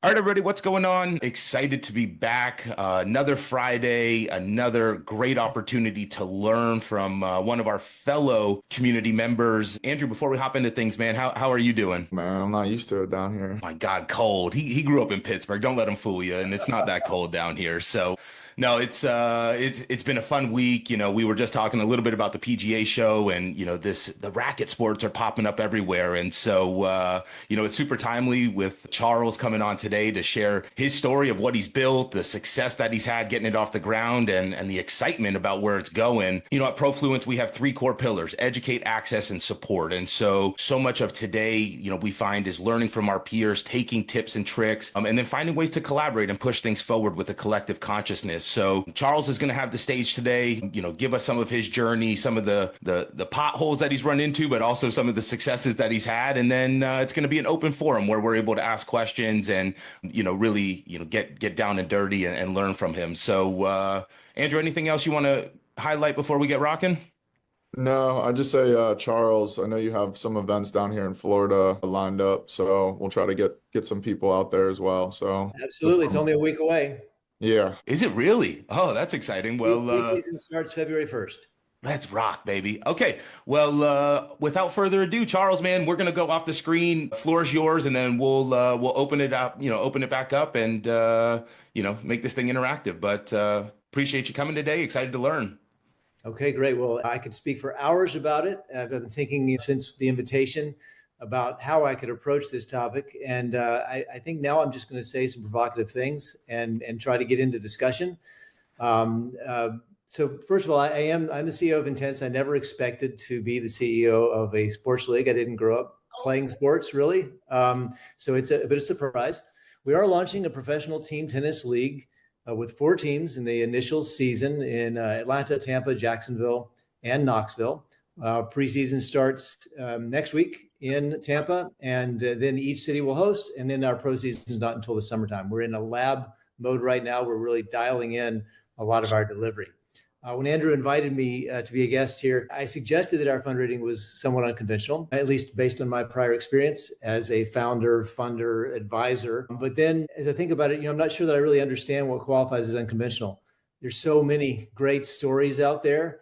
All right, everybody, what's going on? Excited to be back. Another Friday, another great opportunity to learn from one of our fellow community members. Andrew, before we hop into things, man, how are you doing? Man, I'm not used to it down here. My God, cold. He grew up in Pittsburgh. Don't let him fool you. And it's not that cold down here. So no, it's been a fun week. We were just talking a little bit about the PGA show, and the racket sports are popping up everywhere. And so it's super timely with Charles coming on today to share his story of what he's built, the success that he's had getting it off the ground, and the excitement about where it's going. At Profluence, we have three core pillars: educate, access, and support. And so much of today, we find is learning from our peers, taking tips and tricks, and then finding ways to collaborate and push things forward with a collective consciousness. So Charles is going to have the stage today, give us some of his journey, some of the potholes that he's run into, but also some of the successes that he's had. And then it's going to be an open forum where we're able to ask questions and, really, get down and dirty and learn from him. So, Andrew, anything else you want to highlight before we get rocking? No, I just say, Charles, I know you have some events down here in Florida lined up, so we'll try to get some people out there as well. So, Absolutely. It's only a week away. yeah. Is it really? Oh, that's exciting. Well, Season starts February 1st. let's rock, baby. Okay. Well, without further ado, Charles, man, we're gonna go off the screen. Floor is yours, and then we'll open it up, open it back up, and make this thing interactive. But appreciate you coming today. Excited to learn. Okay, great. Well, I could speak for hours about it. I've been thinking since the invitation about how I could approach this topic. And I think now I'm just going to say some provocative things and try to get into discussion. So first of all, I'm the CEO of INTENNSE. I never expected to be the CEO of a sports league. I didn't grow up playing sports, really. So it's a bit of a surprise. We are launching a professional team tennis league with 4 teams in the initial season in Atlanta, Tampa, Jacksonville, and Knoxville. Preseason starts next week in Tampa, and then each city will host, and then our pro season is not until the summertime. We're in a lab mode right now. We're really dialing in a lot of our delivery. When Andrew invited me to be a guest here, I suggested that our fundraising was somewhat unconventional, at least based on my prior experience as a founder, funder, advisor. But then as I think about it, I'm not sure that I really understand what qualifies as unconventional. There's so many great stories out there,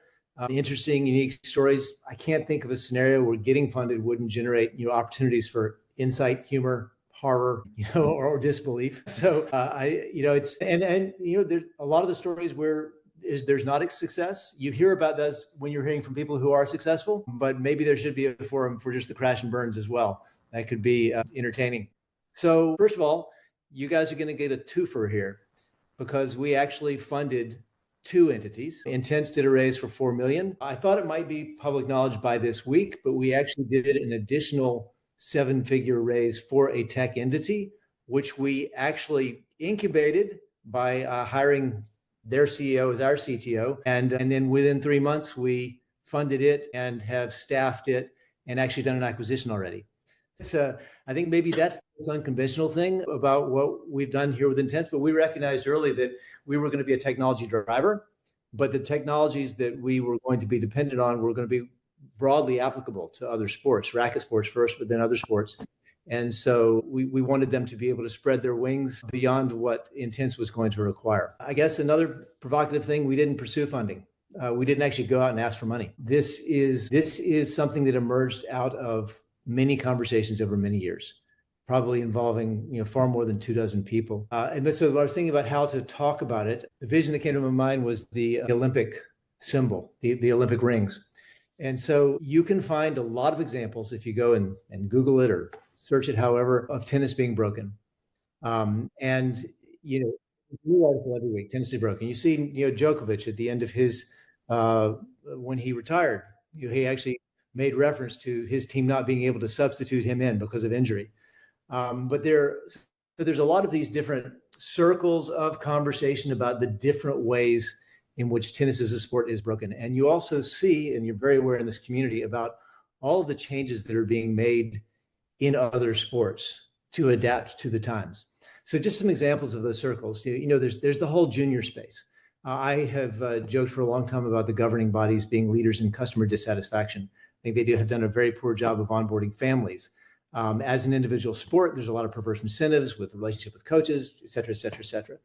interesting, unique stories. I can't think of a scenario where getting funded wouldn't generate, opportunities for insight, humor, horror, or disbelief. So there's a lot of the stories where there's not a success. You hear about this when you're hearing from people who are successful, but maybe there should be a forum for just the crash and burns as well. That could be entertaining. So first of all, you guys are going to get a twofer here because we actually funded 2 entities. INTENNSE did a raise for $4 million. I thought it might be public knowledge by this week, but we actually did an additional 7-figure raise for a tech entity, which we actually incubated by hiring their CEO as our CTO. And then within 3 months, we funded it and have staffed it and actually done an acquisition already. So I think maybe that's the unconventional thing about what we've done here with INTENNSE, but we recognized early that we were going to be a technology driver, but the technologies that we were going to be dependent on were going to be broadly applicable to other sports, racket sports first, but then other sports. And so we wanted them to be able to spread their wings beyond what INTENNSE was going to require. I guess another provocative thing, we didn't pursue funding. We didn't actually go out and ask for money. This is something that emerged out of many conversations over many years, probably involving far more than 24 people. And so I was thinking about how to talk about it. The vision that came to my mind was the Olympic symbol, the Olympic rings. And so you can find a lot of examples if you go and Google it or search it, however, of tennis being broken. New article every week, tennis is broken. You see, Djokovic at the end of his, when he retired, he actually made reference to his team not being able to substitute him in because of injury. But there's a lot of these different circles of conversation about the different ways in which tennis as a sport is broken. And you also see, and you're very aware in this community, about all of the changes that are being made in other sports to adapt to the times. So just some examples of those circles. There's the whole junior space. I have joked for a long time about the governing bodies being leaders in customer dissatisfaction. I think they have done a very poor job of onboarding families. As an individual sport, there's a lot of perverse incentives with the relationship with coaches, et cetera, et cetera, et cetera.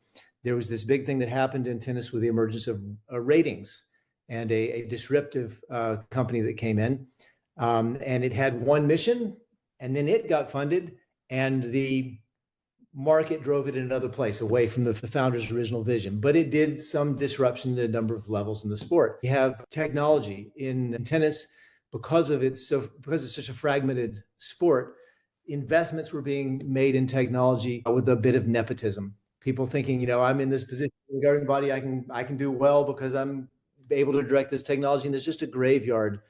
There was this big thing that happened in tennis with the emergence of ratings and a disruptive company that came in. And it had one mission, and then it got funded, and the market drove it in another place, away from the founder's original vision. But it did some disruption at a number of levels in the sport. You have technology in tennis because it's such a fragmented sport. Investments were being made in technology with a bit of nepotism. People thinking, I'm in this position in the governing body, I can do well because I'm able to direct this technology, and there's just a graveyard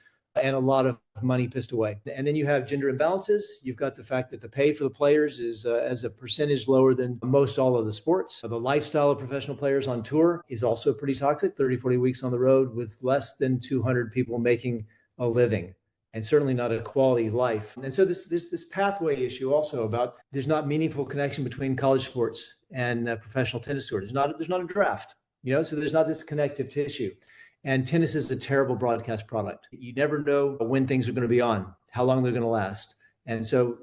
and a lot of money pissed away. And then you have gender imbalances. You've got the fact that the pay for the players is as a percentage lower than most all of the sports. The lifestyle of professional players on tour is also pretty toxic, 30, 40 weeks on the road with less than 200 people making a living, and certainly not a quality life. And so this pathway issue also about there's not meaningful connection between college sports and professional tennis tour. There's not a draft, so there's not this connective tissue. And tennis is a terrible broadcast product. You never know when things are going to be on, how long they're going to last. And so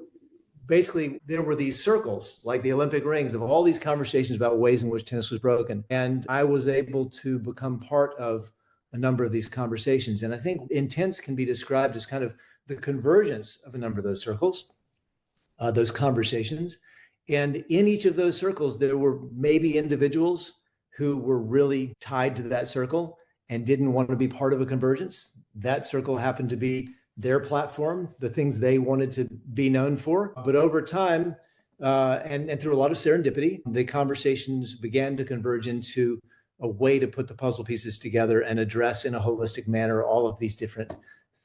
basically there were these circles like the Olympic rings of all these conversations about ways in which tennis was broken. And I was able to become part of a number of these conversations. And I think Intense can be described as kind of the convergence of a number of those circles, those conversations. And in each of those circles, there were maybe individuals who were really tied to that circle and didn't want to be part of a convergence. That circle happened to be their platform, the things they wanted to be known for. But over time, and through a lot of serendipity, the conversations began to converge into a way to put the puzzle pieces together and address in a holistic manner all of these different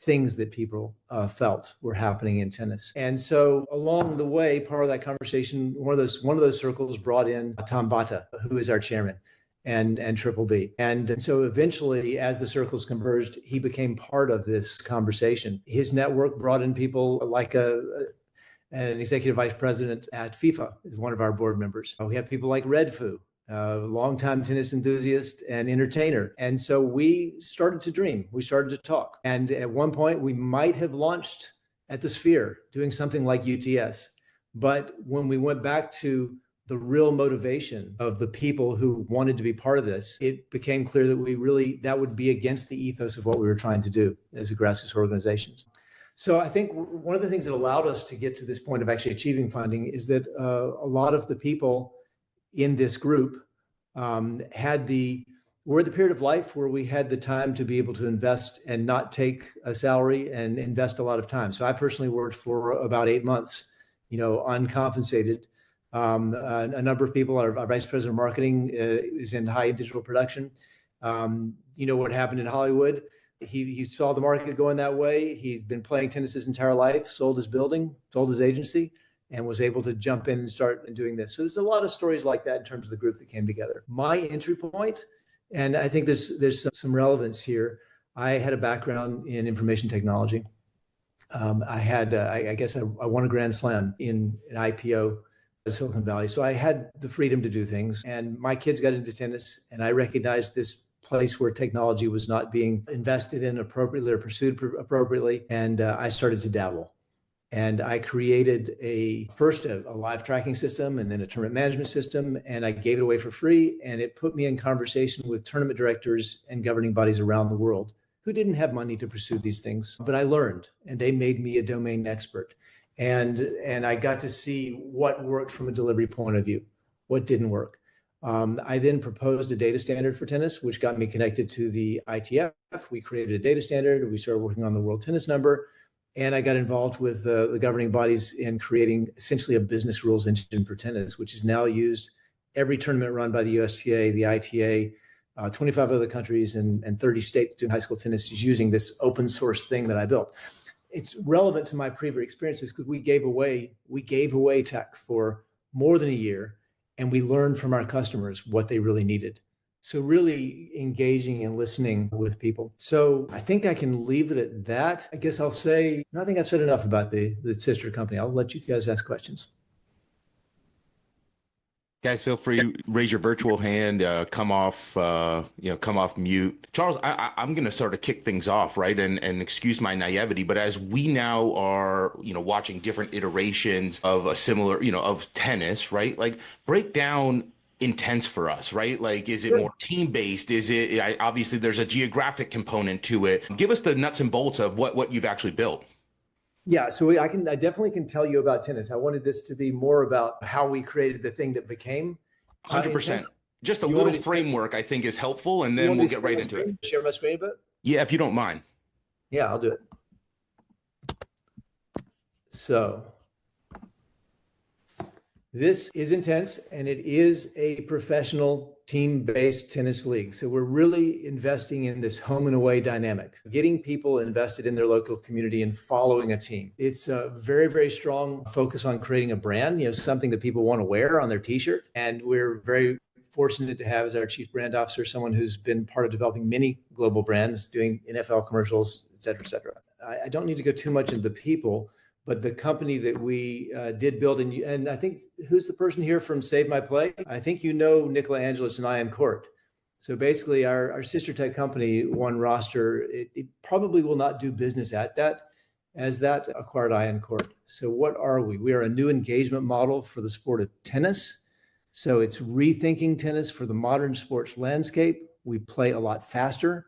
things that people felt were happening in tennis. And so along the way, part of that conversation, one of those circles brought in Tom Bata, who is our chairman, and Triple B. And so eventually, as the circles converged, he became part of this conversation. His network brought in people like an executive vice president at FIFA is one of our board members. We have people like Red Foo, a longtime tennis enthusiast and entertainer. And so we started to dream. We started to talk. And at one point, we might have launched at the Sphere, doing something like UTS. But when we went back to the real motivation of the people who wanted to be part of this, it became clear that that would be against the ethos of what we were trying to do as a grassroots organization. So I think one of the things that allowed us to get to this point of actually achieving funding is that a lot of the people in this group were at the period of life where we had the time to be able to invest and not take a salary and invest a lot of time. So I personally worked for about 8 months, uncompensated. A number of people, our vice president of marketing is in high digital production. What happened in Hollywood? He saw the market going that way. He'd been playing tennis his entire life, sold his building, sold his agency, and was able to jump in and start doing this. So there's a lot of stories like that in terms of the group that came together. My entry point, and I think there's some relevance here. I had a background in information technology. I won a Grand Slam in an IPO Silicon Valley. So I had the freedom to do things, and my kids got into tennis, and I recognized this place where technology was not being invested in appropriately or pursued appropriately. And I started to dabble. And I created first a live tracking system and then a tournament management system, and I gave it away for free. And it put me in conversation with tournament directors and governing bodies around the world who didn't have money to pursue these things. But I learned, and they made me a domain expert. And I got to see what worked from a delivery point of view, what didn't work. I then proposed a data standard for tennis, which got me connected to the ITF. We created a data standard. We started working on the world tennis number. And I got involved with the governing bodies in creating essentially a business rules engine for tennis, which is now used every tournament run by the USTA, the ITA, 25 other countries and 30 states doing high school tennis is using this open source thing that I built. It's relevant to my previous experiences because we gave away tech for more than a year, and we learned from our customers what they really needed. So really engaging and listening with people. So I think I can leave it at that. I guess I'll say, I think I've said enough about the sister company. I'll let you guys ask questions. Guys, feel free, raise your virtual hand, come off, come off mute. Charles, I'm going to sort of kick things off, right? And excuse my naivety, but as we now are, watching different iterations of a similar, of tennis, right? Like break down intense for us, right? Like, is it Sure. more team-based? Is it, obviously there's a geographic component to it. Give us the nuts and bolts of what you've actually built. Yeah, so I definitely can tell you about tennis. I wanted this to be more about how we created the thing that became 100%. Intense. Just a You want little me to framework, I think, is helpful, and you then want we'll me to get right share my into it. screen? Share my screen a bit? Yeah, if you don't mind. Yeah, I'll do it. So this is Intense, and it is a professional team-based tennis league. So we're really investing in this home and away dynamic, getting people invested in their local community and following a team. It's a very, very strong focus on creating a brand, something that people want to wear on their t-shirt. And we're very fortunate to have as our chief brand officer someone who's been part of developing many global brands, doing NFL commercials, et cetera, et cetera. I don't need to go too much into the people, but the company that we did build, and I think, who's the person here from Save My Play? I think you know Nicola Angelis and Ian Court. So basically our sister tech company, One Roster, it probably will not do business as that acquired Ian Court. So what are we? We are a new engagement model for the sport of tennis. So it's rethinking tennis for the modern sports landscape. We play a lot faster.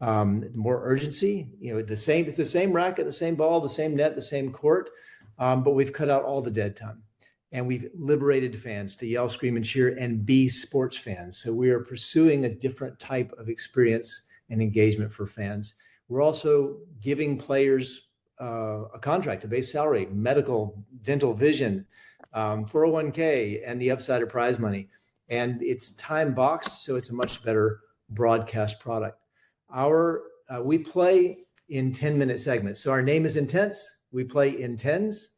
More urgency, it's the same racket, the same ball, the same net, the same court, but we've cut out all the dead time, and we've liberated fans to yell, scream, and cheer and be sports fans. So we are pursuing a different type of experience and engagement for fans. We're also giving players a contract, a base salary, medical, dental, vision, 401k, and the upside of prize money. And it's time boxed, so it's a much better broadcast product. We play in 10-minute segments. So our name is Intense. We play Intense.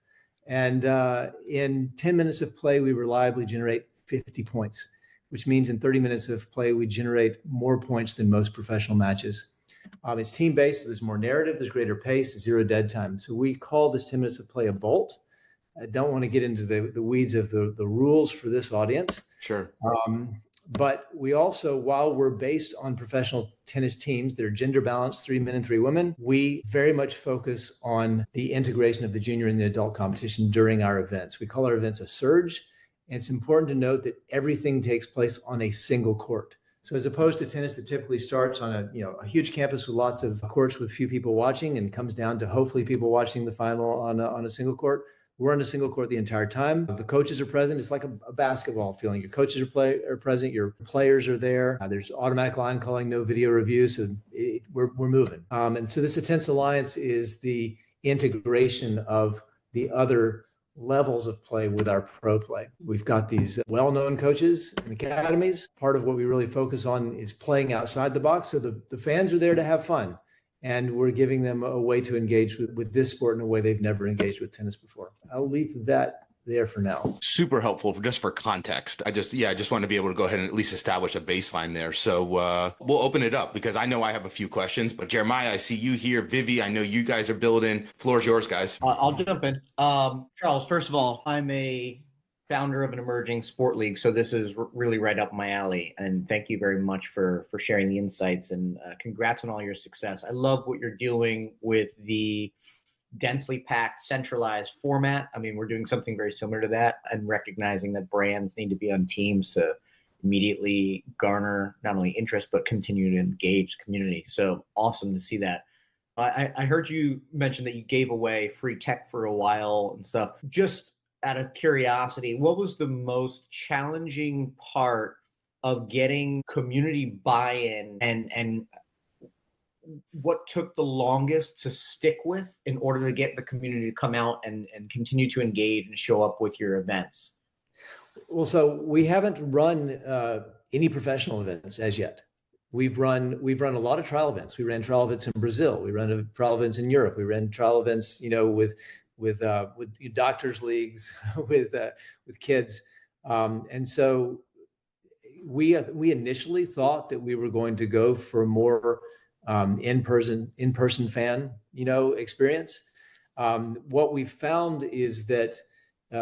And in 10 minutes of play, we reliably generate 50 points, which means in 30 minutes of play, we generate more points than most professional matches. It's team-based, so there's more narrative, there's greater pace, zero dead time. So we call this 10 minutes of play a bolt. I don't want to get into the weeds of the rules for this audience. Sure. But we also, while we're based on professional tennis teams that are gender balanced, 3 men and 3 women, we very much focus on the integration of the junior and the adult competition during our events. We call our events a surge. And it's important to note that everything takes place on a single court. So as opposed to tennis that typically starts on a huge campus with lots of courts with few people watching and comes down to hopefully people watching the final on a single court, we're on a single court the entire time. The coaches are present. It's like a basketball feeling. Your coaches are present. Your players are there. There's automatic line calling, no video review. So we're moving. And so this Intense Alliance is the integration of the other levels of play with our pro play. We've got these well-known coaches and academies. Part of what we really focus on is playing outside the box. So the fans are there to have fun. And we're giving them a way to engage with this sport in a way they've never engaged with tennis before. I'll leave that there for now. Super helpful just for context. I just want to be able to go ahead and at least establish a baseline there. So we'll open it up because I know I have a few questions, but Jeremiah, I see you here. Vivi, I know you guys are building. Floor's yours, guys. I'll jump in. Charles, first of all, I'm a founder of an emerging sport league, so this is really right up my alley. And thank you very much for sharing the insights, and congrats on all your success. I love what you're doing with the densely packed, centralized format. I mean, we're doing something very similar to that, and recognizing that brands need to be on teams to immediately garner not only interest, but continue to engage the community. So awesome to see that. I heard you mention that you gave away free tech for a while and stuff. Just out of curiosity, what was the most challenging part of getting community buy-in, and what took the longest to stick with in order to get the community to come out and continue to engage and show up with your events? Well, so we haven't run any professional events as yet. We've run a lot of trial events. We ran trial events in Brazil. We ran trial events in Europe. We ran trial events, with doctors leagues, with kids, and so we initially thought that we were going to go for a more in-person fan experience. What we found is that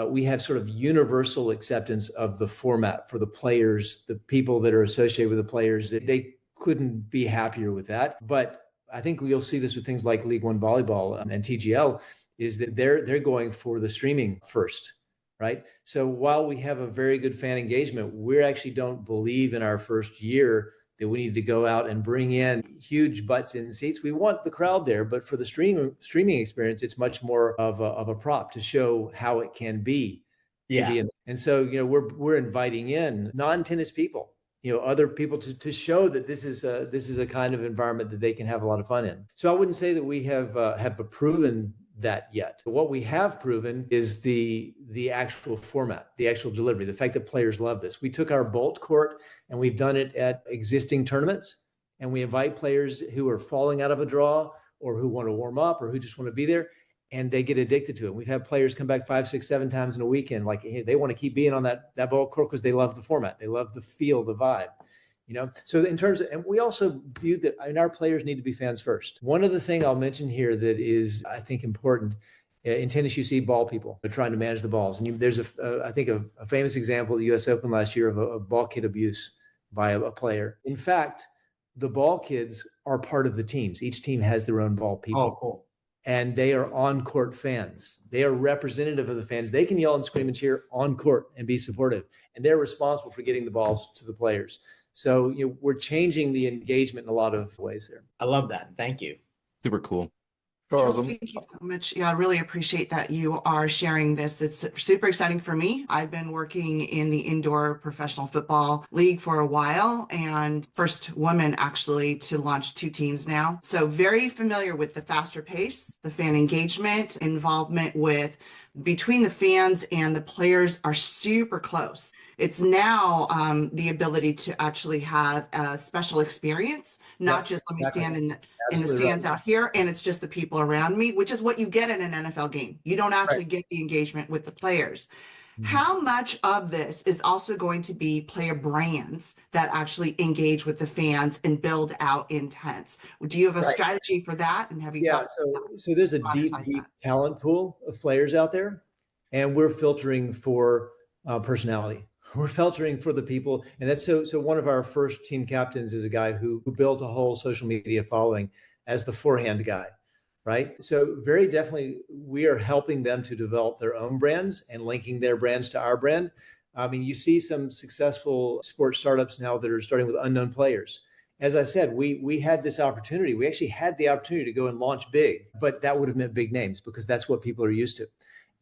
we have sort of universal acceptance of the format for the players, the people that are associated with the players. That they couldn't be happier with that. But I think you'll see this with things like League One Volleyball and TGL, is that they're going for the streaming first, right? So while we have a very good fan engagement, we actually don't believe in our first year that we need to go out and bring in huge butts in seats. We want the crowd there, but for the streaming experience, it's much more of a prop to show how it can be to be in. And so, we're inviting in non-tennis people, other people to show that this is a kind of environment that they can have a lot of fun in. So I wouldn't say that we have proven that yet. What we have proven is the actual format, the actual delivery, the fact that players love this. We took our Bolt court and we've done it at existing tournaments, and we invite players who are falling out of a draw or who want to warm up or who just want to be there, and they get addicted to it. We've had players come back 5, 6, 7 times in a weekend. Like, hey, they want to keep being on that Bolt court because they love the format. They love the feel, the vibe. So in terms of, and we also view that our players need to be fans first. One other thing I'll mention here that is, I think, important in tennis, you see ball people. They're trying to manage the balls. And there's I think a famous example of the US Open last year of ball kid abuse by a player. In fact, the ball kids are part of the teams. Each team has their own ball people. Oh, cool. And they are on-court fans. They are representative of the fans. They can yell and scream and cheer on court and be supportive. And they're responsible for getting the balls to the players. So we're changing the engagement in a lot of ways there. I love that. Thank you. Super cool. Charles, thank you so much. Yeah, I really appreciate that you are sharing this. It's super exciting for me. I've been working in the indoor professional football league for a while, and first woman actually to launch 2 teams now. So very familiar with the faster pace, the fan engagement, involvement with between the fans and the players are super close. It's now the ability to actually have a special experience, not just let me stand in the stands out here and it's just the people around me, which is what you get in an NFL game. You don't actually get the engagement with the players. How much of this is also going to be player brands that actually engage with the fans and build out Intense? Do you have a strategy for that? And have you? Yeah, so there's a deep talent pool of players out there, and we're filtering for personality. We're filtering for the people, and that's so one of our first team captains is a guy who built a whole social media following as the forehand guy. Right. So very definitely we are helping them to develop their own brands and linking their brands to our brand. I mean, you see some successful sports startups now that are starting with unknown players. As I said, we had this opportunity. We actually had the opportunity to go and launch big, but that would have meant big names because that's what people are used to.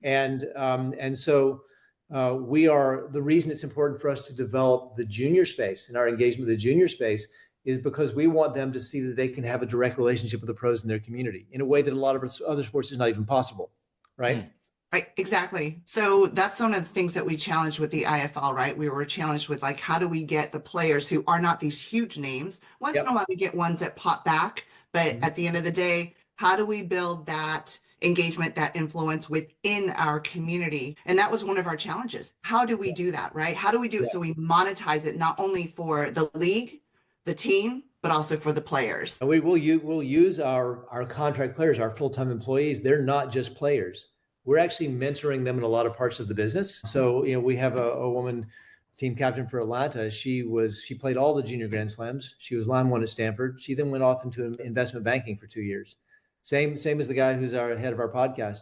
And so we are, the reason it's important for us to develop the junior space and our engagement with the junior space is because we want them to see that they can have a direct relationship with the pros in their community in a way that a lot of other sports is not even possible, right? Right, exactly. So that's one of the things that we challenged with the IFL, right? We were challenged with like, how do we get the players who are not these huge names? Once in a while we get ones that pop back, but at the end of the day, how do we build that engagement, that influence within our community? And that was one of our challenges. How do we do that, right? How do we do it so we monetize it not only for the league, the team, but also for the players? And we'll use our contract players, our full-time employees. They're not just players. We're actually mentoring them in a lot of parts of the business. So, we have a woman team captain for Atlanta. She played all the junior Grand Slams. She was line 1 at Stanford. She then went off into investment banking for 2 years. Same as the guy who's our head of our podcast.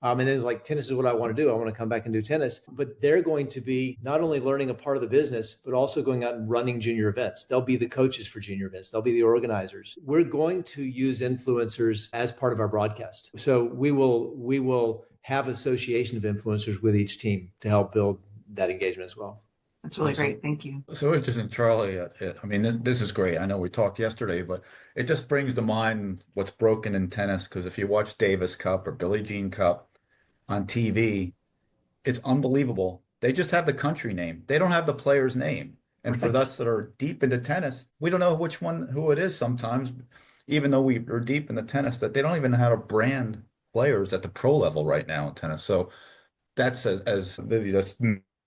And then it's like, tennis is what I want to do. I want to come back and do tennis. But they're going to be not only learning a part of the business, but also going out and running junior events. They'll be the coaches for junior events. They'll be the organizers. We're going to use influencers as part of our broadcast. So we will have association of influencers with each team to help build that engagement as well. That's really great. Thank you. So interesting, Charlie. I mean, this is great. I know we talked yesterday, but it just brings to mind what's broken in tennis. Because if you watch Davis Cup or Billie Jean Cup on TV, it's unbelievable. They just have the country name. They don't have the player's name. And for us that are deep into tennis, we don't know who it is sometimes, even though we are deep in the tennis, that they don't even know how to brand players at the pro level right now in tennis. So that's, as Vivi just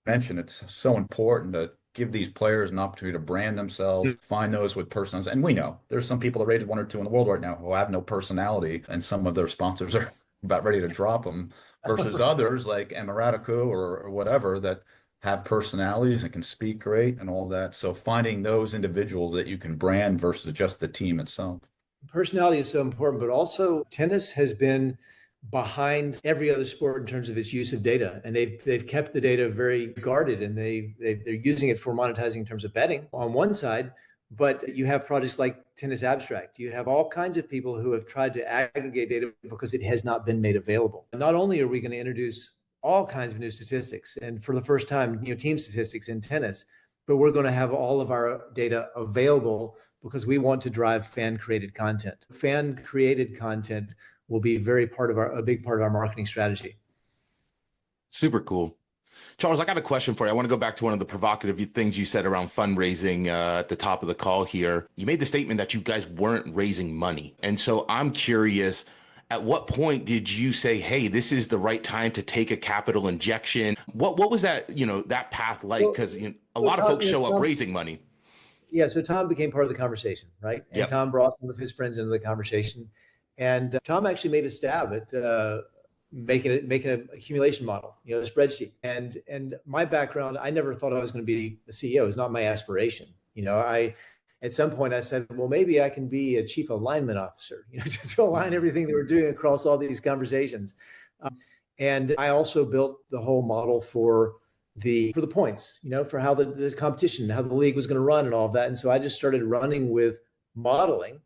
mentioned, it's so important to give these players an opportunity to brand themselves, find those with personalities. And we know there's some people that are rated 1 or 2 in the world right now who have no personality, and some of their sponsors are about ready to drop them, versus others like Emiratico or whatever that have personalities and can speak great and all that. So finding those individuals that you can brand versus just the team itself. Personality is so important, but also tennis has been behind every other sport in terms of its use of data, and they've kept the data very guarded, and they're using it for monetizing in terms of betting on one side. But you have projects like Tennis Abstract. You have all kinds of people who have tried to aggregate data because it has not been made available. Not only are we going to introduce all kinds of new statistics, and for the first time, team statistics in tennis, but we're going to have all of our data available because we want to drive fan-created content. Fan-created content will be a big part of our marketing strategy. Super cool. Charles, I got a question for you. I want to go back to one of the provocative things you said around fundraising at the top of the call here. You made the statement that you guys weren't raising money. And so I'm curious, at what point did you say, hey, this is the right time to take a capital injection? What was that, that path like? Because a lot of folks show up raising money. Yeah, so Tom became part of the conversation, right? And Yep. Tom brought some of his friends into the conversation. And Tom actually made a stab at making an accumulation model, a spreadsheet. And my background, I never thought I was going to be the CEO. It's not my aspiration. At some point I said, well, maybe I can be a chief alignment officer, to align everything that we're doing across all these conversations. And I also built the whole model for the points, for how the competition, how the league was going to run and all of that. And so I just started running with modeling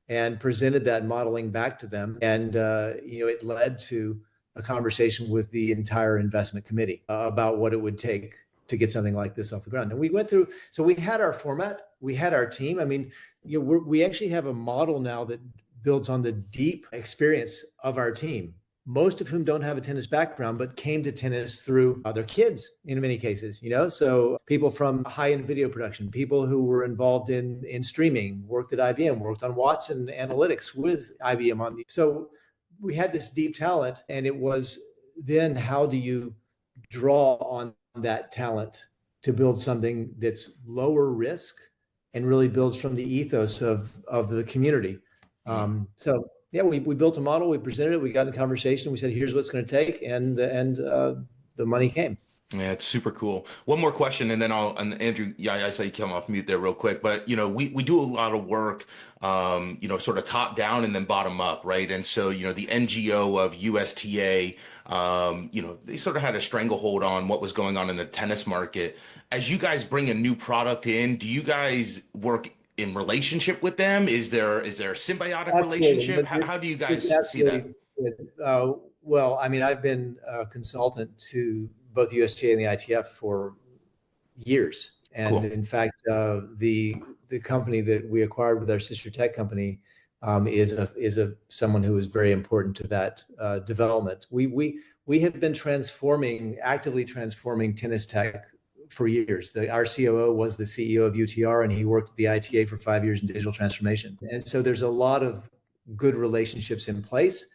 and presented that modeling back to them. And, it led to a conversation with the entire investment committee about what it would take to get something like this off the ground. And we went through, so we had our format, we had our team. I mean, we actually have a model now that builds on the deep experience of our team, most of whom don't have a tennis background, but came to tennis through their kids in many cases, so people from high-end video production, people who were involved in streaming, worked at IBM, worked on Watson Analytics with IBM on the, so we had this deep talent, and it was then how do you draw on that talent to build something that's lower risk and really builds from the ethos of the community. So yeah, we built a model, we presented it, we got in conversation, we said, here's what it's going to take, and the money came. Yeah, it's super cool. One more question, and then and Andrew, yeah, I saw you come off mute there real quick, but we do a lot of work, sort of top down and then bottom up, right? And so, the NGO of USTA, they sort of had a stranglehold on what was going on in the tennis market. As you guys bring a new product in, do you guys work in relationship with them? Is there a symbiotic relationship? How do you guys see that? Well, I mean, I've been a consultant to both USTA and the ITF for years. And cool. In fact, the company that we acquired with our sister tech company is someone who is very important to that development. We have been actively transforming tennis tech for years. Our COO was the CEO of UTR, and he worked at the ITA for 5 years in digital transformation. And so there's a lot of good relationships in place,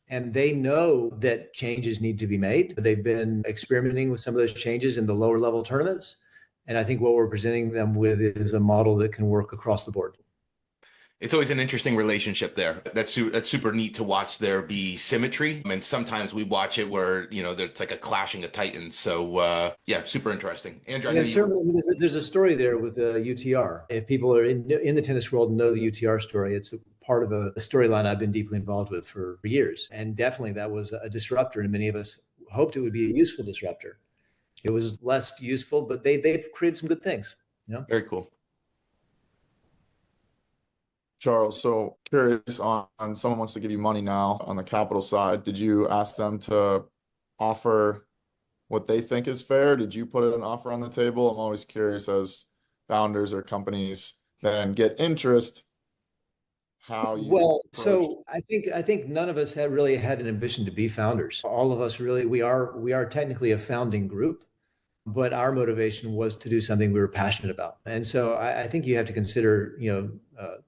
and they know that changes need to be made. They've been experimenting with some of those changes in the lower level tournaments. And I think what we're presenting them with is a model that can work across the board. It's always an interesting relationship there. That's super neat to watch there be symmetry. And sometimes we watch it where, there's like a clashing of titans. So yeah, super interesting. Andrew, there's a story there with UTR. If people are in the tennis world and know the UTR story, it's part of a storyline I've been deeply involved with for years. And definitely that was a disruptor, and many of us hoped it would be a useful disruptor. It was less useful, but they've created some good things. Very cool. Charles, so curious on someone wants to give you money now on the capital side. Did you ask them to offer what they think is fair? Did you put an offer on the table? I'm always curious, as founders or companies then get interest, how you Well, so I think none of us had really had an ambition to be founders. All of us really, we are technically a founding group, but our motivation was to do something we were passionate about. And so I think you have to consider,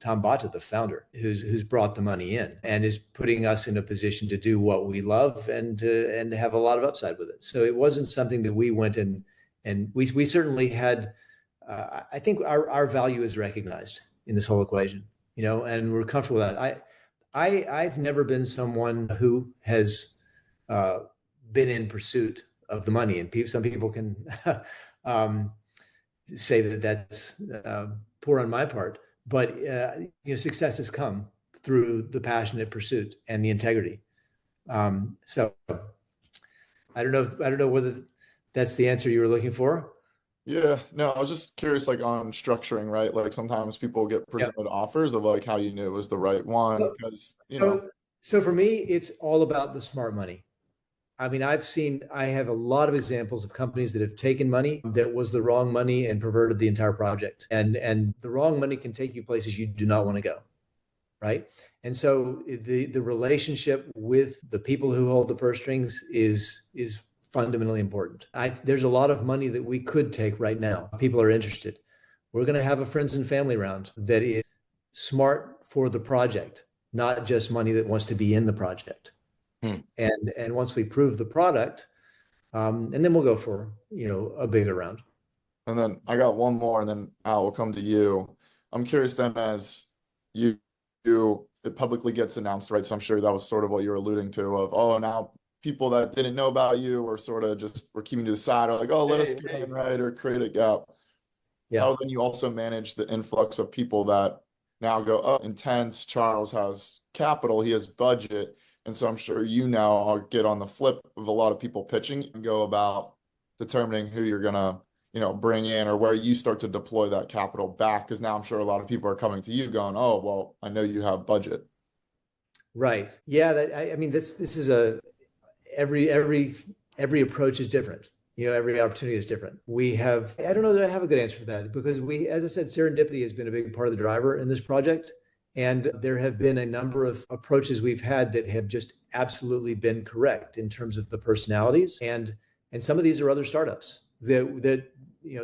Tom Bata, the founder, who's brought the money in and is putting us in a position to do what we love and have a lot of upside with it. So it wasn't something that we went and we certainly had. I think our value is recognized in this whole equation, and we're comfortable with that. I've never been someone who has been in pursuit of the money, and some people can um, say that that's poor on my part. But success has come through the passionate pursuit and the integrity. So I don't know whether that's the answer you were looking for. Yeah, no, I was just curious, like on structuring, right? Like sometimes people get presented offers of like how you knew it was the right one So, because, you know, so for me, it's all about the smart money. I mean, I have a lot of examples of companies that have taken money that was the wrong money and perverted the entire project. And the wrong money can take you places you do not want to go, right? And so the relationship with the people who hold the purse strings is fundamentally important. There's a lot of money that we could take right now. People are interested. We're going to have a friends and family round that is smart for the project, not just money that wants to be in the project. And once we prove the product, and then we'll go for a bigger round. and then I got one more, and then Al will come to you. I'm curious then, as you it publicly gets announced, right? So I'm sure that was sort of what you were alluding to of, oh, now people that didn't know about you or sort of just were keeping to the side, or like, oh, let us get in, right, or create a gap. Yeah. How then you also manage the influx of people that now go, oh, Intense, Charles has capital, he has budget. And so I'm sure you now get on the flip of a lot of people pitching and go about determining who you're gonna, bring in or where you start to deploy that capital back. Because now I'm sure a lot of people are coming to you going, oh, well, I know you have budget. Right. Yeah. I mean, this is every approach is different. Every opportunity is different. I don't know that I have a good answer for that, because as I said, serendipity has been a big part of the driver in this project. And there have been a number of approaches we've had that have just absolutely been correct in terms of the personalities. And some of these are other startups that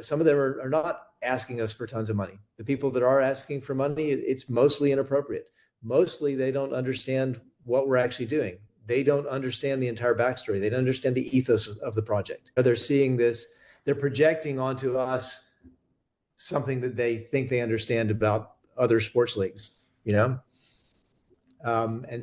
some of them are not asking us for tons of money. The people that are asking for money, it's mostly inappropriate. Mostly they don't understand what we're actually doing. They don't understand the entire backstory. They don't understand the ethos of the project. They're seeing this, they're projecting onto us something that they think they understand about other sports leagues, and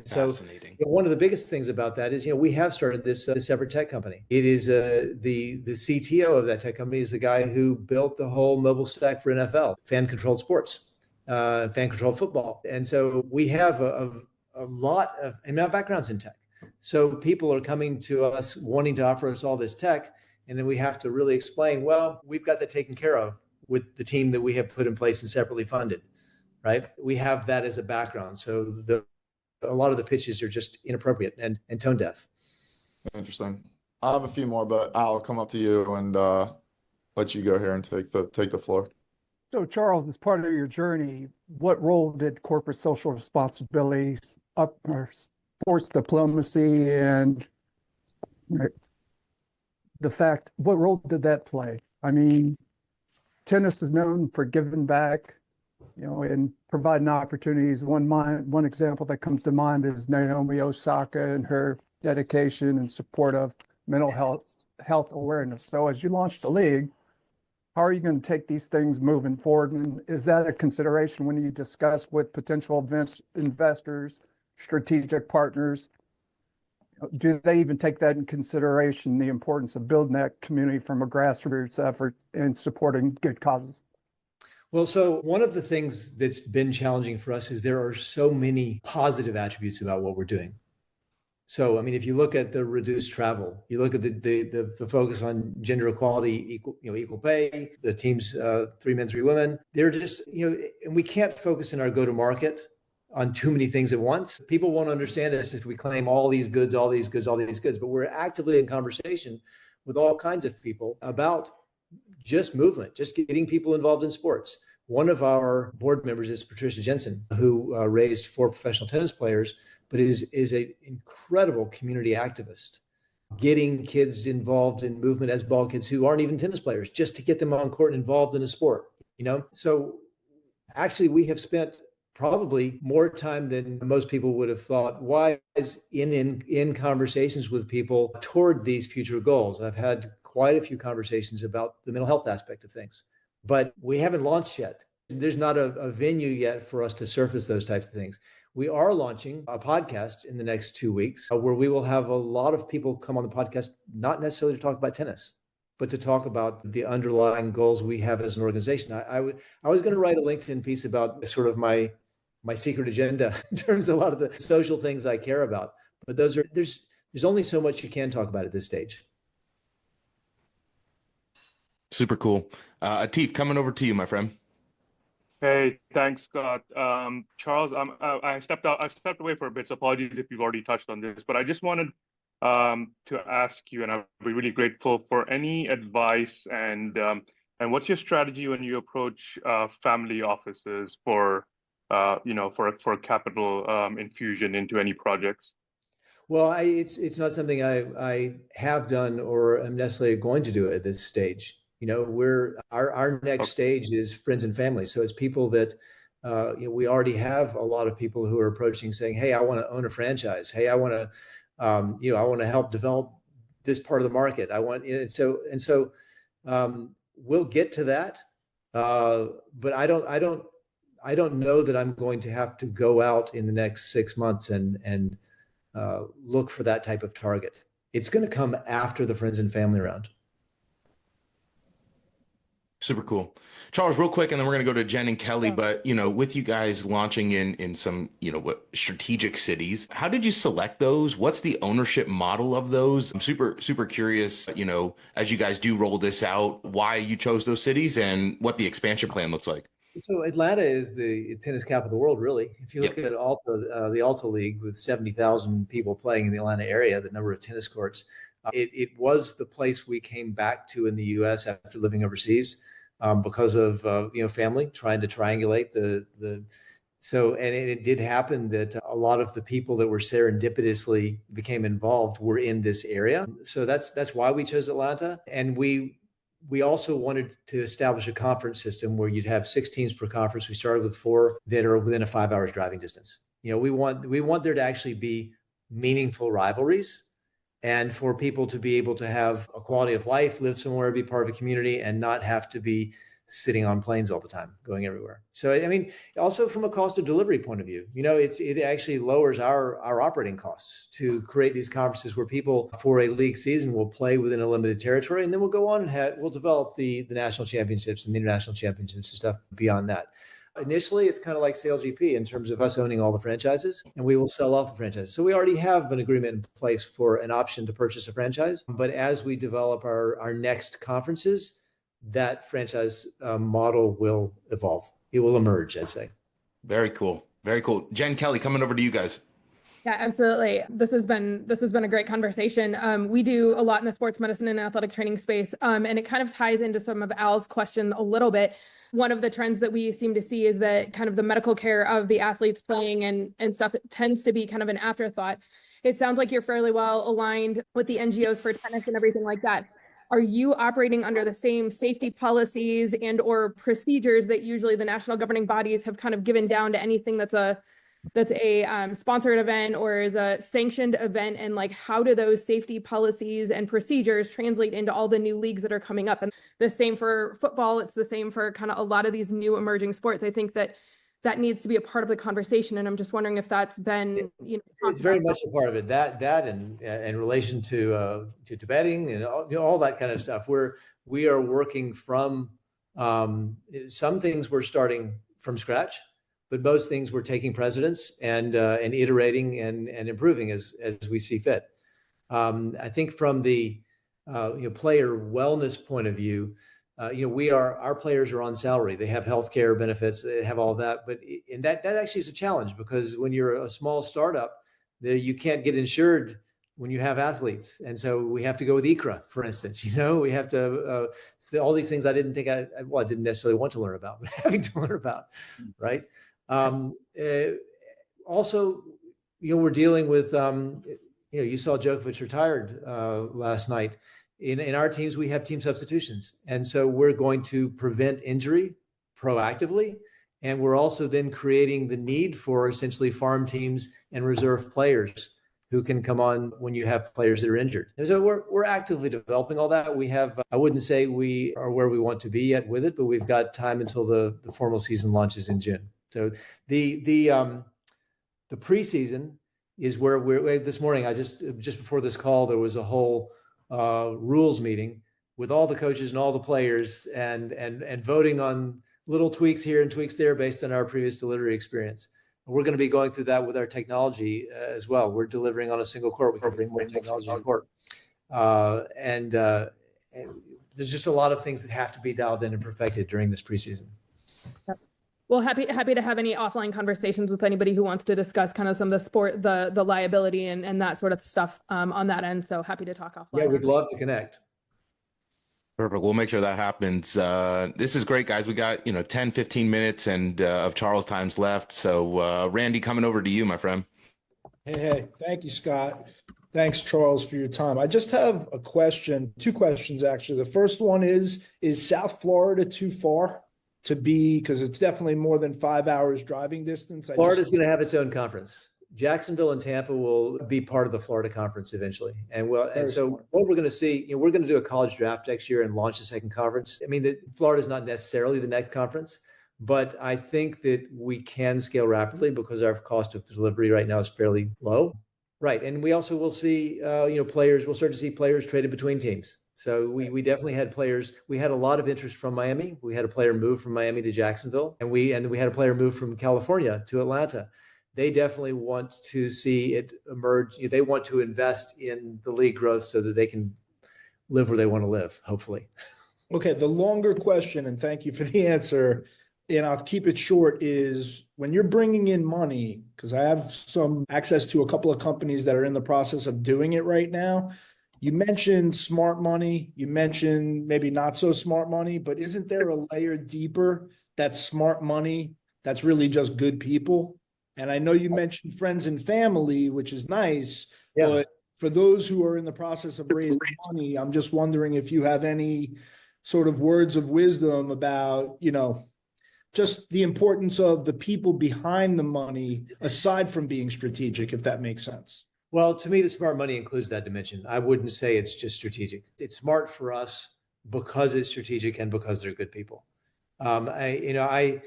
so one of the biggest things about that is, we have started this separate tech company. It is the CTO of that tech company is the guy who built the whole mobile stack for NFL, fan-controlled sports, fan-controlled football. And so we have a lot of, and our backgrounds in tech. So people are coming to us wanting to offer us all this tech. And then we have to really explain, well, we've got that taken care of with the team that we have put in place and separately funded, right? We have that as a background. So a lot of the pitches are just inappropriate and tone deaf. Interesting. I have a few more, but I'll come up to you and let you go here and take the floor. So, Charles, as part of your journey, what role did corporate social responsibilities, sports diplomacy, and what role did that play? I mean, tennis is known for giving back, and providing opportunities. One example that comes to mind is Naomi Osaka and her dedication and support of mental health awareness. So as you launch the league, how are you going to take these things moving forward? And is that a consideration when you discuss with potential investors, strategic partners? Do they even take that in consideration, the importance of building that community from a grassroots effort and supporting good causes? Well, so one of the things that's been challenging for us is there are so many positive attributes about what we're doing. So, I mean, if you look at the reduced travel, you look at the focus on gender equality, equal pay, the teams, 3 men, 3 women, they're just, and we can't focus in our go-to-market on too many things at once. People won't understand us if we claim all these goods, but we're actively in conversation with all kinds of people about just movement, just getting people involved in sports. One of our board members is Patricia Jensen, who raised 4 professional tennis players, but is an incredible community activist, getting kids involved in movement as ball kids who aren't even tennis players, just to get them on court and involved in a sport. So actually we have spent probably more time than most people would have thought wise in conversations with people toward these future goals. I've had quite a few conversations about the mental health aspect of things, but we haven't launched yet. there's not a venue yet for us to surface those types of things. We are launching a podcast in the next 2 weeks where we will have a lot of people come on the podcast, not necessarily to talk about tennis, but to talk about the underlying goals we have as an organization. I was going to write a LinkedIn piece about sort of my secret agenda in terms of a lot of the social things I care about. But there's only so much you can talk about at this stage. Super cool. Atif, coming over to you, my friend. Hey, thanks, Scott. Charles, I stepped away for a bit, so apologies if you've already touched on this, but I just wanted to ask you, and I'd be really grateful for any advice and what's your strategy when you approach family offices for for capital infusion into any projects? Well, it's not something I have done or am necessarily going to do at this stage. Our next stage is friends and family. So it's people that we already have a lot of people who are approaching saying, hey, I want to own a franchise. Hey, I want to I want to help develop this part of the market. We'll get to that. But I don't know that I'm going to have to go out in the next 6 months and look for that type of target. It's going to come after the friends and family round. Super cool. Charles, real quick, and then we're going to go to Jen and Kelly. Yeah. But, with you guys launching in some, strategic cities, how did you select those? What's the ownership model of those? I'm super, super curious, as you guys do roll this out, why you chose those cities and what the expansion plan looks like. So Atlanta is the tennis capital of the world, really. If you look at Alta, the Alta League with 70,000 people playing in the Atlanta area, the number of tennis courts, it was the place we came back to in the U.S. after living overseas. Because of family trying to triangulate and it did happen that a lot of the people that were serendipitously became involved were in this area. So that's why we chose Atlanta. And we also wanted to establish a conference system where you'd have 6 teams per conference. We started with 4 that are within a 5 hours driving distance. We want there to actually be meaningful rivalries, and for people to be able to have a quality of life, live somewhere, be part of a community, and not have to be sitting on planes all the time, going everywhere. So, also from a cost of delivery point of view, it actually lowers our operating costs to create these conferences where people for a league season will play within a limited territory, and then we'll go on and we'll develop the national championships and the international championships and stuff beyond that. Initially, it's kind of like SailGP in terms of us owning all the franchises, and we will sell off the franchises. So we already have an agreement in place for an option to purchase a franchise. But as we develop our next conferences, that franchise model will evolve. It will emerge, I'd say. Very cool. Very cool. Jen, Kelly, coming over to you guys. Yeah, absolutely. This has been a great conversation. We do a lot in the sports medicine and athletic training space, and it kind of ties into some of Al's question a little bit. One of the trends that we seem to see is that kind of the medical care of the athletes playing and stuff tends to be kind of an afterthought. It sounds like you're fairly well aligned with the NGOs for tennis and everything like that. Are you operating under the same safety policies and or procedures that usually the national governing bodies have kind of given down to anything that's a sponsored event or is a sanctioned event? And like, how do those safety policies and procedures translate into all the new leagues that are coming up? And the same for football. It's the same for kind of a lot of these new emerging sports. I think that needs to be a part of the conversation. And I'm just wondering if that's been, it's very much a part of it. That and in relation to betting and all that kind of stuff. We are working from some things we're starting from scratch. But most things we're taking precedence and iterating and improving as we see fit. I think from the player wellness point of view, our players are on salary. They have healthcare benefits. They have all that. But that actually is a challenge because when you're a small startup, you can't get insured when you have athletes, and so we have to go with ICRA, for instance. We have to all these things I didn't necessarily want to learn about, but having to learn about, right? Also, we're dealing with, you saw Djokovic retired last night. In our teams, we have team substitutions. And so we're going to prevent injury proactively. And we're also then creating the need for essentially farm teams and reserve players who can come on when you have players that are injured. And so we're actively developing all that. We have, I wouldn't say we are where we want to be yet with it, but we've got time until the formal season launches in June. So the preseason is where we're this morning. I just before this call, there was a whole rules meeting with all the coaches and all the players and voting on little tweaks here and tweaks there based on our previous delivery experience. We're going to be going through that with our technology as well. We're delivering on a single court. We can bring more technology to court. And there's just a lot of things that have to be dialed in and perfected during this preseason. Well, happy to have any offline conversations with anybody who wants to discuss kind of some of the sport, the liability and that sort of stuff on that end. So happy to talk offline. Yeah, we'd love to connect. Perfect. We'll make sure that happens. This is great, guys. We got, 10, 15 minutes and of Charles' times left. So Randy, coming over to you, my friend. Hey, thank you, Scott. Thanks, Charles, for your time. I just have a question, two questions, actually. The first one is South Florida too far to be, because it's definitely more than 5 hours driving distance? Florida's going to have its own conference. Jacksonville and Tampa will be part of the Florida conference eventually. And so what we're going to see, we're going to do a college draft next year and launch a second conference. I mean, Florida is not necessarily the next conference, but I think that we can scale rapidly because our cost of delivery right now is fairly low. Right. And we also will see, players, we'll start to see players traded between teams. So we definitely had players. We had a lot of interest from Miami. We had a player move from Miami to Jacksonville, and we had a player move from California to Atlanta. They definitely want to see it emerge. They want to invest in the league growth so that they can live where they want to live, hopefully. Okay, the longer question, and thank you for the answer, and I'll keep it short, is when you're bringing in money, because I have some access to a couple of companies that are in the process of doing it right now. You mentioned smart money, you mentioned maybe not so smart money, but isn't there a layer deeper that's smart money that's really just good people? And I know you mentioned friends and family, which is nice, but for those who are in the process of raising money, I'm just wondering if you have any sort of words of wisdom about, just the importance of the people behind the money, aside from being strategic, if that makes sense. Well, to me, the smart money includes that dimension. I wouldn't say it's just strategic. It's smart for us because it's strategic and because they're good people. The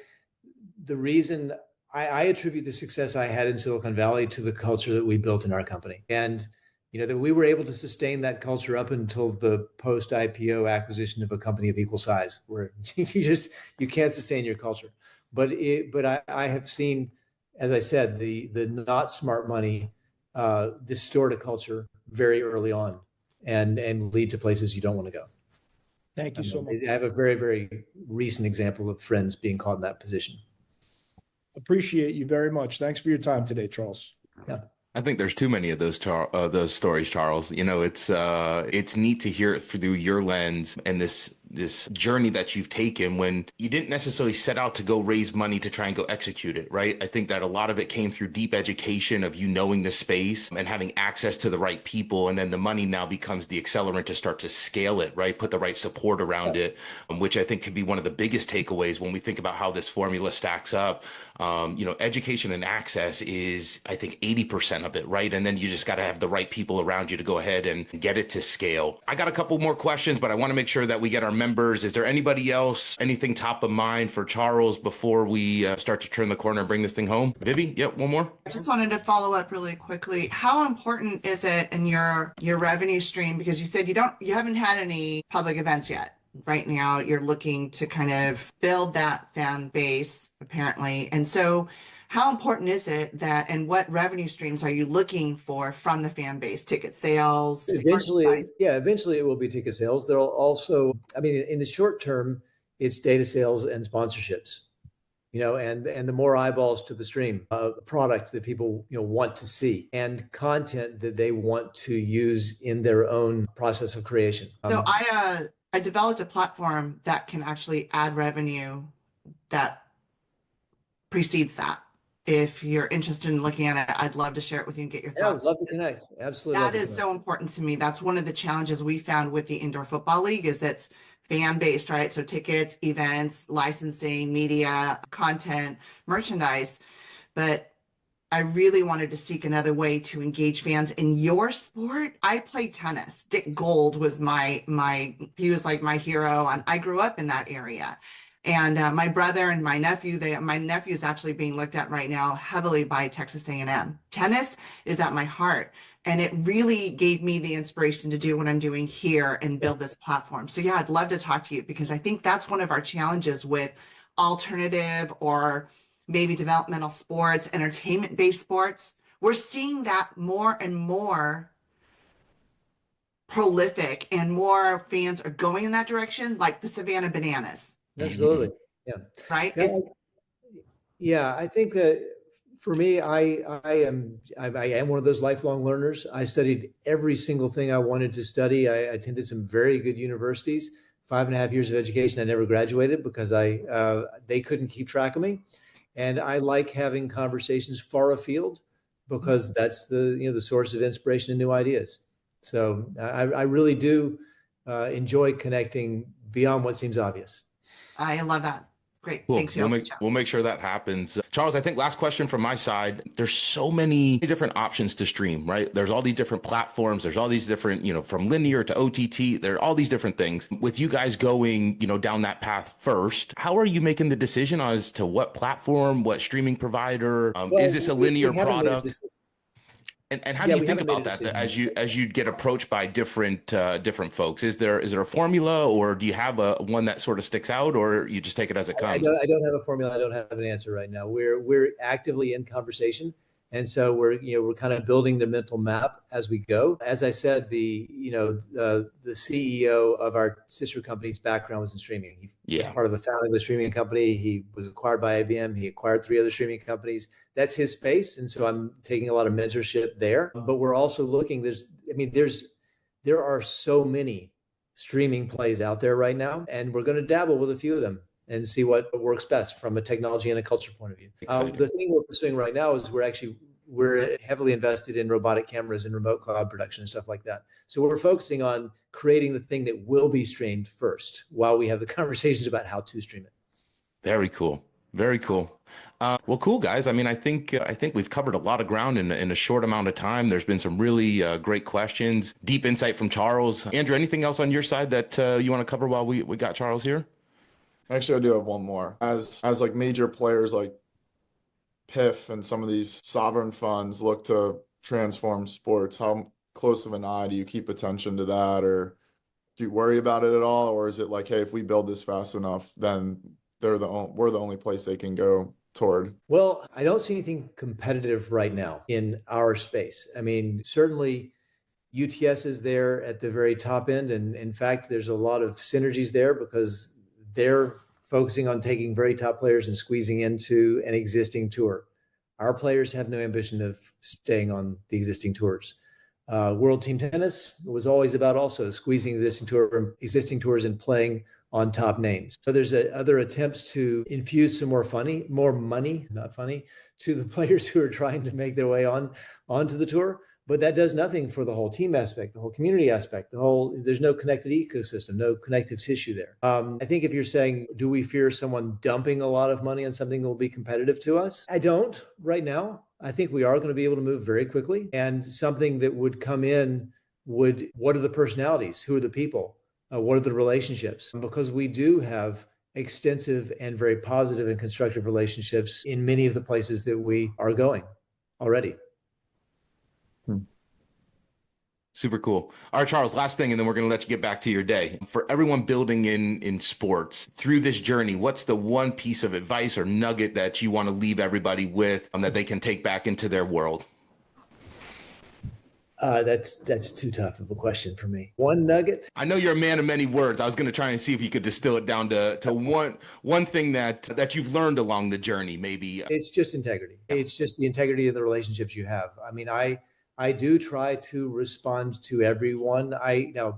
reason I attribute the success I had in Silicon Valley to the culture that we built in our company. And, that we were able to sustain that culture up until the post-IPO acquisition of a company of equal size, where you can't sustain your culture. But I have seen, as I said, the not smart money distort a culture very early on and lead to places you don't want to go. Thank you so much. I have a very, very recent example of friends being caught in that position. Appreciate you very much. Thanks for your time today, Charles. Yeah. I think there's too many of those stories, Charles. It's neat to hear it through your lens and this journey that you've taken when you didn't necessarily set out to go raise money to try and go execute it, right? I think that a lot of it came through deep education of knowing the space and having access to the right people. And then the money now becomes the accelerant to start to scale it, right? Put the right support around it, which I think could be one of the biggest takeaways when we think about how this formula stacks up. Education and access is, I think, 80% of it, right? And then you just got to have the right people around you to go ahead and get it to scale. I got a couple more questions, but I want to make sure that we get our members. Is there anybody else, anything top of mind for Charles before we start to turn the corner and bring this thing home? Vivi, yep, one more. I just wanted to follow up really quickly. How important is it in your revenue stream? Because you said you haven't had any public events yet. Right now, you're looking to kind of build that fan base, apparently. And so how important is it that, and what revenue streams are you looking for from the fan base? Ticket sales? Eventually it will be ticket sales. There'll also, in the short term, it's data sales and sponsorships, and the more eyeballs to the stream, product that people, want to see and content that they want to use in their own process of creation. So I developed a platform that can actually add revenue that precedes that. If you're interested in looking at it, I'd love to share it with you and get your thoughts. I'd love to connect. Absolutely. That is so important to me. That's one of the challenges we found with the Indoor Football League is it's fan-based, right? So tickets, events, licensing, media, content, merchandise. But I really wanted to seek another way to engage fans in your sport. I played tennis. Dick Gold was he was like my hero, and I grew up in that area. And my brother and my nephew, my nephew is actually being looked at right now heavily by Texas A&M. Tennis is at my heart, and it really gave me the inspiration to do what I'm doing here and build this platform. So yeah, I'd love to talk to you, because I think that's one of our challenges with alternative or maybe developmental sports, entertainment-based sports. We're seeing that more and more prolific, and more fans are going in that direction, like the Savannah Bananas. Absolutely. Yeah. Right? Yeah, yeah, I think that for me, I am one of those lifelong learners. I studied every single thing I wanted to study. I attended some very good universities. 5.5 years of education. I never graduated because they couldn't keep track of me. And I like having conversations far afield, because that's the source of inspiration and new ideas. So I really do enjoy connecting beyond what seems obvious. I love that. Great. Cool. Thanks, We'll make sure that happens. Charles, I think last question from my side. There's so many different options to stream, right? There's all these different platforms. There's all these different, from linear to OTT. There are all these different things. With you guys going, down that path first, how are you making the decision as to what platform, what streaming provider? Is this a linear product? And how do you think about that as you get approached by different folks? Is there a formula, or do you have one that sort of sticks out, or you just take it as it comes? I don't have a formula. I don't have an answer right now. We're actively in conversation, and so we're kind of building the mental map as we go. As I said, the CEO of our sister company's background was in streaming. He was part of the founding of the streaming company. He was acquired by IBM. He acquired 3 other streaming companies. That's his space, and so I'm taking a lot of mentorship there. But we're also looking. There are so many streaming plays out there right now, and we're going to dabble with a few of them and see what works best from a technology and a culture point of view. The thing we're pursuing right now is we're heavily invested in robotic cameras and remote cloud production and stuff like that. So we're focusing on creating the thing that will be streamed first, while we have the conversations about how to stream it. Very cool. Very cool. Well, cool, guys. I think we've covered a lot of ground in a short amount of time. There's been some really great questions, deep insight from Charles. Andrew, anything else on your side that you want to cover while we got Charles here? Actually, I do have one more. As like major players like PIF and some of these sovereign funds look to transform sports, how close of an eye do you keep attention to that, or do you worry about it at all, or is it like, hey, if we build this fast enough, then we're the only place they can go toward? Well, I don't see anything competitive right now in our space. Certainly UTS is there at the very top end. And in fact, there's a lot of synergies there, because they're focusing on taking very top players and squeezing into an existing tour. Our players have no ambition of staying on the existing tours. World Team Tennis was always about also squeezing existing tours and playing on top names. So there's other attempts to infuse some more money, not funny, to the players who are trying to make their way onto the tour. But that does nothing for the whole team aspect, the whole community aspect, there's no connected ecosystem, no connective tissue there. I think if you're saying, do we fear someone dumping a lot of money on something that will be competitive to us? I don't right now. I think we are going to be able to move very quickly, and something that would come in what are the personalities? Who are the people? What are the relationships? Because we do have extensive and very positive and constructive relationships in many of the places that we are going already. Super cool. All right, Charles, last thing, and then we're going to let you get back to your day. For everyone building in sports through this journey, what's the one piece of advice or nugget that you want to leave everybody with that they can take back into their world? That's too tough of a question for me. One nugget? I know you're a man of many words. I was going to try and see if you could distill it down to one thing that you've learned along the journey, maybe. It's just integrity. It's just the integrity of the relationships you have. I do try to respond to everyone.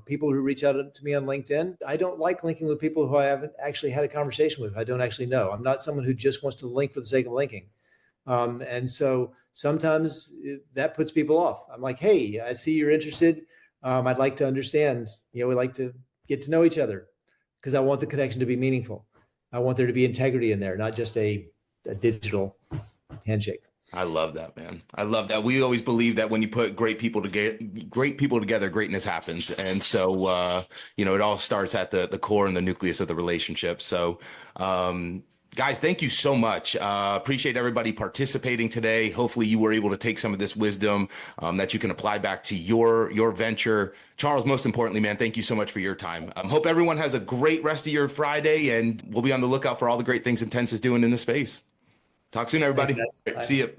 People who reach out to me on LinkedIn, I don't like linking with people who I haven't actually had a conversation with. I don't actually know. I'm not someone who just wants to link for the sake of linking. And so sometimes that puts people off. I'm like, hey, I see you're interested. I'd like to understand, we like to get to know each other, because I want the connection to be meaningful. I want there to be integrity in there, not just a digital handshake. I love that, man. I love that. We always believe that when you put great people together, greatness happens. And so, it all starts at the core and the nucleus of the relationship. So, guys, thank you so much. Appreciate everybody participating today. Hopefully you were able to take some of this wisdom that you can apply back to your venture. Charles, most importantly, man, thank you so much for your time. Hope everyone has a great rest of your Friday, and we'll be on the lookout for all the great things Intense is doing in the space. Talk soon, everybody. Thanks, guys. Bye. See you.